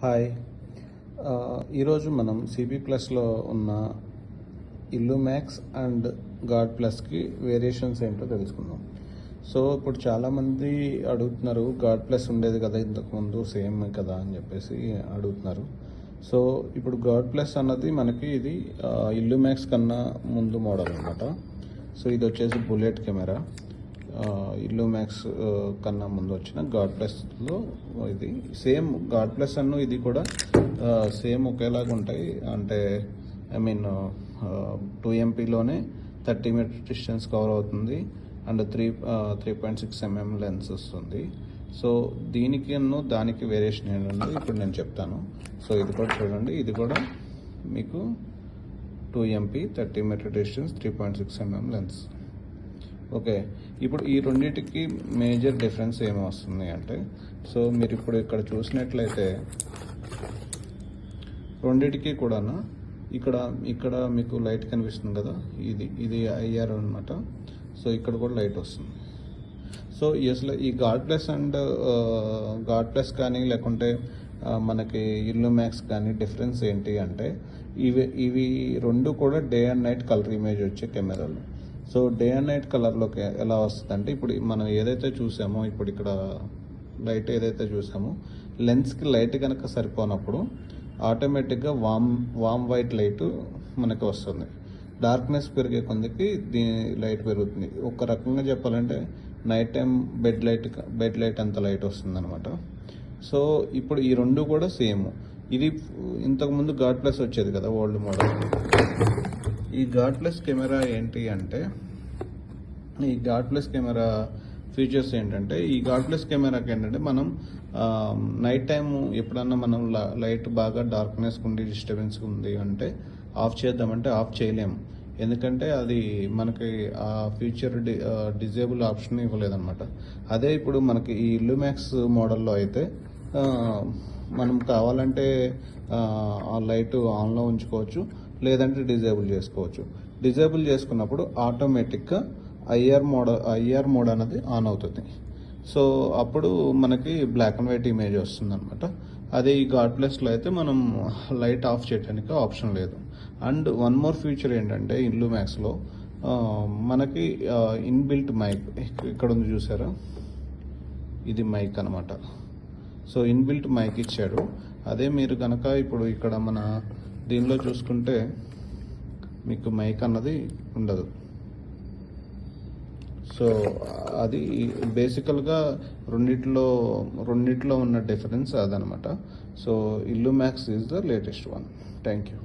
Hi. ఈరోజు మనం CB ప్లస్లో ఉన్న ఇల్లు మ్యాక్స్ అండ్ గాడ్ ప్లస్కి వేరియేషన్స్ ఏంటో తెలుసుకుందాం. సో ఇప్పుడు చాలామంది అడుగుతున్నారు, గాడ్ ప్లస్ ఉండేది కదా ఇంతకుముందు సేమ్ కదా అని చెప్పేసి అడుగుతున్నారు. సో ఇప్పుడు గాడ్ ప్లస్ అన్నది మనకి ఇది ఇల్లు మ్యాక్స్ కన్నా ముందు మోడల్ అనమాట. సో ఇది వచ్చేసి బుల్లెట్ కెమెరా. ఇల్లు మ్యాక్స్ కన్నా ముందు వచ్చిన గాడ్ ప్లస్లో ఇది సేమ్. గాడ్ ప్లస్ అన్ను ఇది కూడా సేమ్ ఒకేలాగా ఉంటాయి. అంటే I mean 2MP 30 meter distance cover అవుతుంది అండ్ 3.6 mm లెన్స్ వస్తుంది. సో దానికి వేరియేషన్ ఏంటంటే ఇప్పుడు నేను చెప్తాను. సో ఇది కూడా చూడండి, ఇది కూడా మీకు 2MP 30 meter distance 3.6 mm lens. Okay, ఇప్పుడు ఈ రెండింటికి మేజర్ డిఫరెన్స్ ఏమి వస్తుంది అంటే, సో మీరు ఇప్పుడు ఇక్కడ చూసినట్లయితే రెండింటికి కూడా ఇక్కడ మీకు లైట్ కనిపిస్తుంది కదా, ఇది IR అనమాట. సో ఇక్కడ కూడా లైట్ వస్తుంది. సో అసలు ఈ గాడ్ ప్లస్ కానీ లేకుంటే మనకి ఇల్లు మ్యాక్స్ కానీ డిఫరెన్స్ ఏంటి అంటే, ఇవి రెండు కూడా day and night colour image వచ్చే కెమెరాలు. సో డే అండ్ నైట్ కలర్లోకి ఎలా వస్తుంది అంటే, ఇప్పుడు మనం ఏదైతే చూసామో, ఇప్పుడు ఇక్కడ లైట్ ఏదైతే చూసామో, లెన్స్కి లైట్ కనుక సరిపోనప్పుడు ఆటోమేటిక్గా వామ్ వైట్ లైట్ మనకి వస్తుంది. డార్క్నెస్ పెరిగే కొందికి దీని లైట్ పెరుగుతుంది. ఒక రకంగా చెప్పాలంటే నైట్ టైం బెడ్ లైట్ అంత లైట్ వస్తుంది అనమాట. సో ఇప్పుడు ఈ రెండు కూడా సేమ్. ఇది ఇంతకుముందు గాడ్ ప్లస్ వచ్చేది కదా ఓల్డ్ మోడల్. ఈ గాడ్ ప్లస్ కెమెరా ఏంటి అంటే, ఈ గాడ్ ప్లస్ కెమెరా ఫీచర్స్ ఏంటంటే, ఈ గాడ్ ప్లస్ కెమెరాకి ఏంటంటే మనం నైట్ టైం ఎప్పుడన్నా మనం లైట్ బాగా డార్క్నెస్ ఉండి డిస్టర్బెన్స్ ఉంది అంటే ఆఫ్ చేద్దామంటే ఆఫ్ చేయలేము. ఎందుకంటే అది మనకి ఆ ఫీచర్ డిజేబుల్ ఆప్షన్ ఇవ్వలేదన్నమాట. అదే ఇప్పుడు మనకి ఈ ఇల్లు మ్యాక్స్ మోడల్లో అయితే మనం కావాలంటే ఆ లైట్ ఆన్లో ఉంచుకోవచ్చు, లేదంటే డిజేబుల్ చేసుకోవచ్చు. డిజేబుల్ చేసుకున్నప్పుడు ఆటోమేటిక్గా ఐఆర్ మోడ్ అనేది ఆన్ అవుతుంది. సో అప్పుడు మనకి బ్లాక్ అండ్ వైట్ ఇమేజ్ వస్తుంది అనమాట. అదే ఈ గాడ్ ప్లస్లో అయితే మనం లైట్ ఆఫ్ చేయడానికి ఆప్షన్ లేదు. అండ్ వన్ మోర్ ఫీచర్ ఏంటంటే, ఇల్లు మ్యాక్స్లో మనకి ఇన్బిల్ట్ మైక్ ఇక్కడ ఉంది చూసారా, ఇది మైక్ అనమాట. సో ఇన్బిల్ట్ మైక్ ఇచ్చాడు. అదే మీరు కనుక ఇప్పుడు ఇక్కడ మన దీనిలో చూసుకుంటే మీకు మైక్ అన్నది ఉండదు. సో అది బేసికల్గా రెండిట్లో ఉన్న డిఫరెన్స్ అదనమాట. సో ఇల్లు max is the latest one. Thank you.